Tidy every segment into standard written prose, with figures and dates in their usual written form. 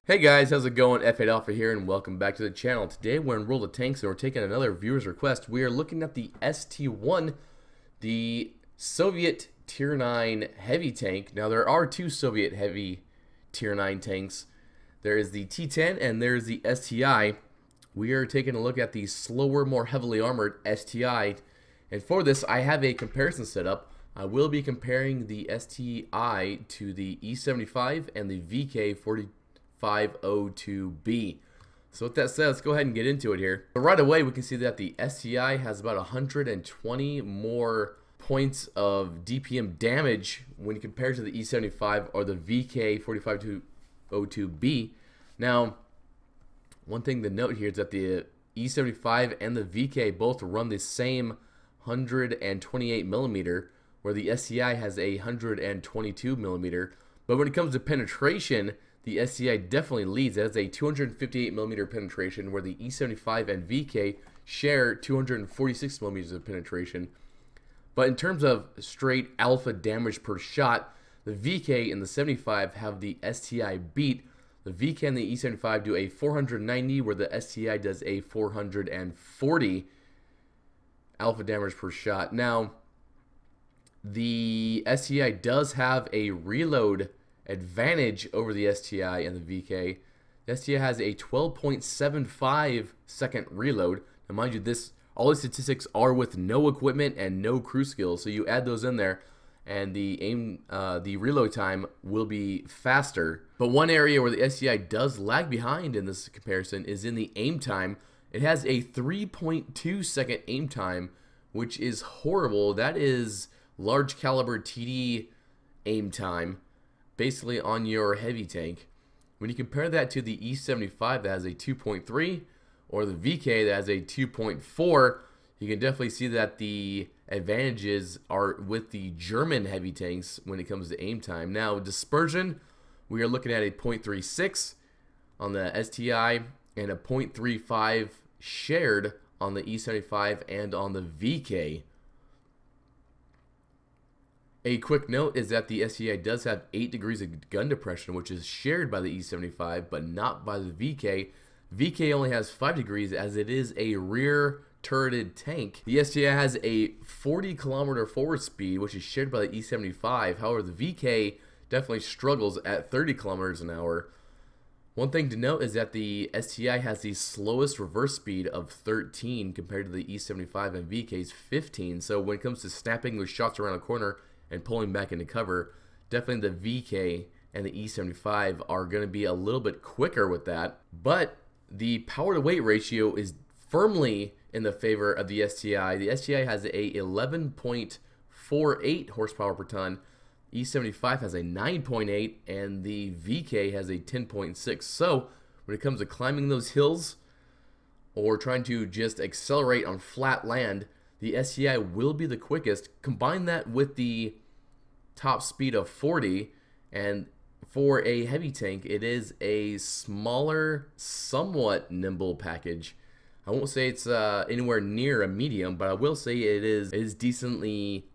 Hey guys, how's it going? F8 Alpha here, and welcome back to the channel. Today we're in World of Tanks, and we're taking another viewer's request. We are looking at the ST-1, the Soviet Tier 9 heavy tank. Now there are two Soviet heavy Tier 9 tanks. There is the T-10 and there's the STI. We are taking a look at the slower, more heavily armored STI. And for this, I have a comparison set up. I will be comparing the STI to the E75 and the VK4502B. So with that said, let's go ahead and get into it here. So right away, we can see that the STI has about 120 more points of DPM damage when compared to the E75 or the VK4502B. Now, one thing to note here is that the E75 and the VK both run the same 128 millimeter, where the STI has a 122 millimeter. But when it comes to penetration, the STI definitely leads. It has a 258 millimeter penetration, where the E75 and VK share 246 millimeters of penetration. But in terms of straight alpha damage per shot, the VK and the 75 have the STI beat. The VK and the E75 do a 490, where the STI does a 440 alpha damage per shot. Now, the STI does have a reload advantage over the STI and the VK. The STI has a 12.75 second reload. Now, mind you, all the statistics are with no equipment and no crew skills, so you add those in there, and the reload time will be faster. But one area where the STI does lag behind in this comparison is in the aim time. It has a 3.2 second aim time, which is horrible. That is large caliber TD aim time, basically on your heavy tank. When you compare that to the E75 that has a 2.3 or the VK that has a 2.4, you can definitely see that the advantages are with the German heavy tanks when it comes to aim time. Now, dispersion, we are looking at a 0.36 on the STI and a 0.35 shared on the E75 and on the VK. A quick note is that the STI does have 8 degrees of gun depression, which is shared by the E75, but not by the VK. VK only has 5 degrees as it is a rear turreted tank. The STI has a 40 kilometer forward speed, which is shared by the E75. However, the VK definitely struggles at 30 kilometers an hour. One thing to note is that the STI has the slowest reverse speed of 13 compared to the E75 and VK's 15. So when it comes to snapping with shots around a corner and pulling back into cover, definitely the VK and the E75 are going to be a little bit quicker with that. But the power to weight ratio is firmly in the favor of the STI. The STI has a 11.48 horsepower per ton. E75 has a 9.8 and the VK has a 10.6. So when it comes to climbing those hills or trying to just accelerate on flat land, the STI will be the quickest. Combine that with the top speed of 40, and for a heavy tank, it is a smaller, somewhat nimble package. I won't say it's anywhere near a medium, but I will say it is decently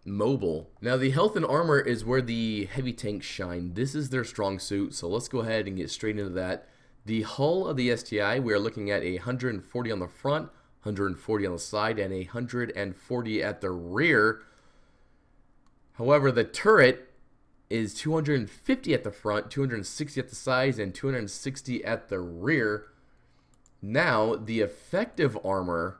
mobile. Now, the health and armor is where the heavy tanks shine. This is their strong suit, so let's go ahead and get straight into that. The hull of the STI, we are looking at 140 on the front, 140 on the side, and 140 at the rear. However, the turret is 250 at the front, 260 at the sides, and 260 at the rear. Now, the effective armor,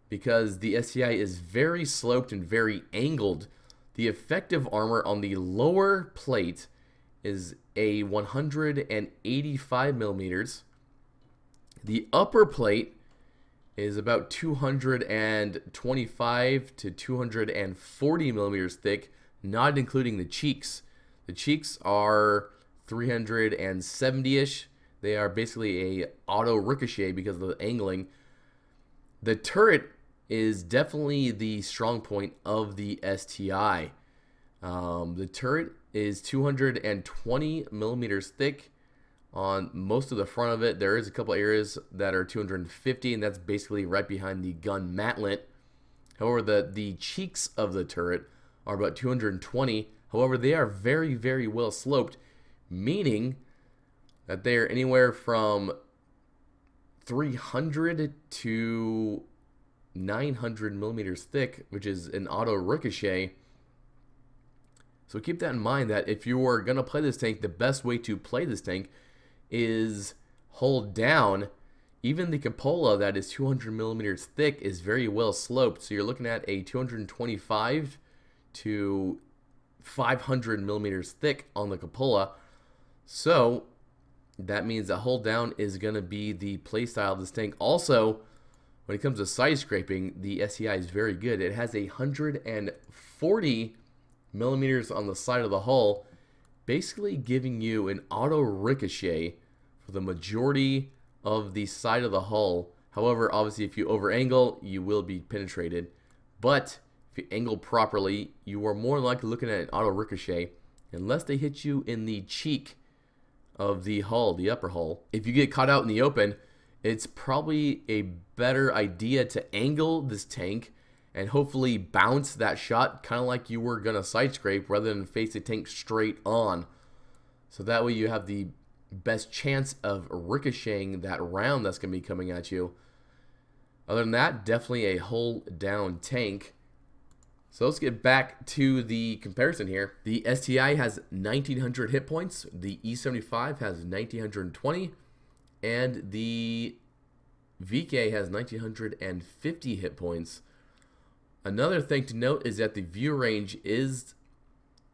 because the STI is very sloped and very angled, the effective armor on the lower plate is a 185 millimeters. The upper plate is about 225 to 240 millimeters thick, not including the cheeks. The cheeks are 370-ish. They are basically a auto ricochet because of the angling. The turret is definitely the strong point of the STI. The turret is 220 millimeters thick. On most of the front of it, there is a couple areas that are 250, and that's basically right behind the gun matlet. However, the cheeks of the turret are about 220. However, they are very, very well sloped, meaning that they're anywhere from 300 to 900 millimeters thick, which is an auto ricochet. So keep that in mind, that if you are going to play this tank, the best way to play this tank is hold down. Even the cupola that is 200 millimeters thick is very well sloped. So you're looking at a 225 to 500 millimeters thick on the cupola. So that means that hold down is going to be the play style of this tank. Also, when it comes to side scraping, the STI is very good. It has 140 millimeters on the side of the hull, basically giving you an auto ricochet for the majority of the side of the hull. However, obviously, if you over angle, you will be penetrated. But if you angle properly, you are more likely looking at an auto ricochet, unless they hit you in the cheek of the hull, the upper hull. If you get caught out in the open, it's probably a better idea to angle this tank and hopefully bounce that shot, kind of like you were going to side scrape, rather than face the tank straight on. So that way you have the best chance of ricocheting that round that's going to be coming at you. Other than that, definitely a hold down tank. So let's get back to the comparison here. The STI has 1900 hit points, the E75 has 1920, and the VK has 1950 hit points. Another thing to note is that the view range is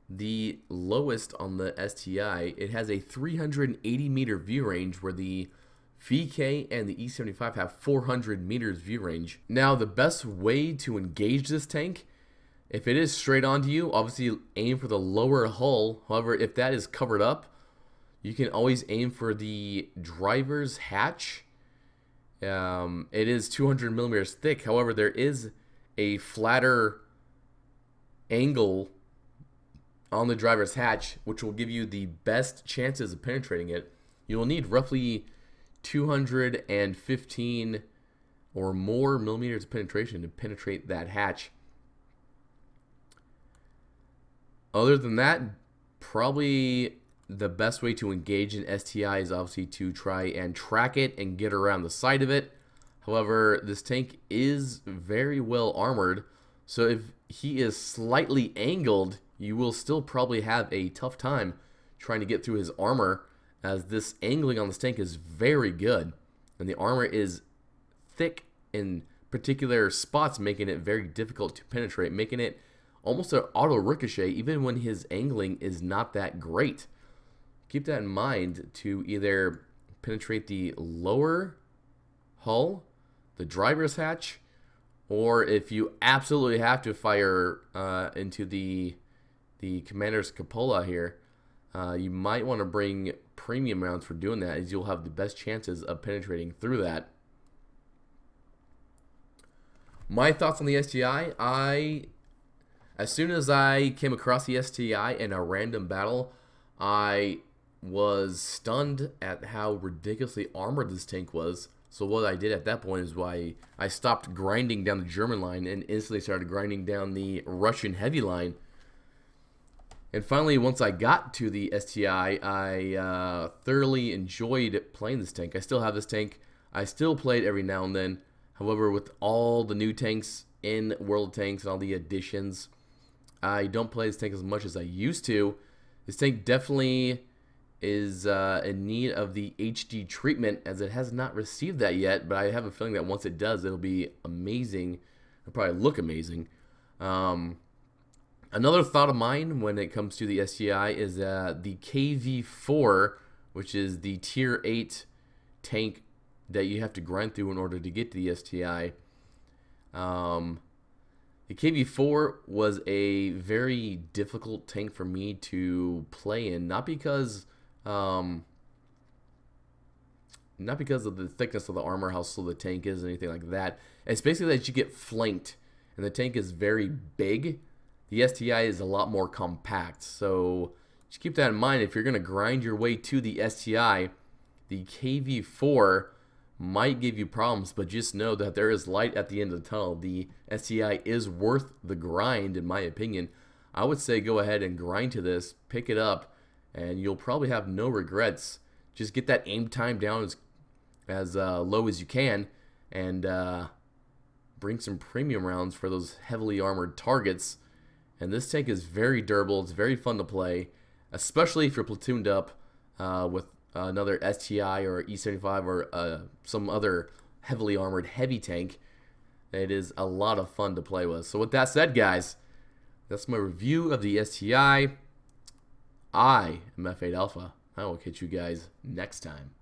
the lowest on the STI. It has a 380 meter view range, where the VK and the E75 have 400 meters view range. Now, the best way to engage this tank, if it is straight onto you, obviously aim for the lower hull. However, if that is covered up, you can always aim for the driver's hatch. It is 200 millimeters thick. However, there is a flatter angle on the driver's hatch, which will give you the best chances of penetrating it. You will need roughly 215 or more millimeters of penetration to penetrate that hatch. Other than that, probably the best way to engage an STI is obviously to try and track it and get around the side of it. However, this tank is very well armored, so if he is slightly angled, you will still probably have a tough time trying to get through his armor, as this angling on this tank is very good, and the armor is thick in particular spots, making it very difficult to penetrate, making it almost an auto ricochet even when his angling is not that great. Keep that in mind to either penetrate the lower hull, the driver's hatch, or if you absolutely have to fire into the commander's cupola here, you might want to bring premium rounds for doing that, as you'll have the best chances of penetrating through that. My thoughts on the STI, as soon as I came across the STI in a random battle, I was stunned at how ridiculously armored this tank was. So what I did at that point is why I stopped grinding down the German line and instantly started grinding down the Russian heavy line. And finally, once I got to the STI, I thoroughly enjoyed playing this tank. I still have this tank. I still play it every now and then. However, with all the new tanks in World of Tanks and all the additions, I don't play this tank as much as I used to. This tank definitely is in need of the HD treatment, as it has not received that yet, but I have a feeling that once it does, it'll be amazing. It'll probably look amazing. Another thought of mine when it comes to the STI is the KV4, which is the tier 8 tank that you have to grind through in order to get to the STI. The KV4 was a very difficult tank for me to play in, not because of the thickness of the armor, how slow the tank is, anything like that. It's basically that you get flanked, and the tank is very big. The STI is a lot more compact, so just keep that in mind. If you're going to grind your way to the STI, the KV4 might give you problems, but just know that there is light at the end of the tunnel. The STI is worth the grind, in my opinion. I would say go ahead and grind to this, pick it up, and you'll probably have no regrets. just get that aim time down as low as you can, and bring some premium rounds for those heavily armored targets. And this tank is very durable. It's very fun to play, especially if you're platooned up with another STI or E75 or some other heavily armored heavy tank. It is a lot of fun to play with. So with that said, guys, that's my review of the STI. I am F8 Alpha. I will catch you guys next time.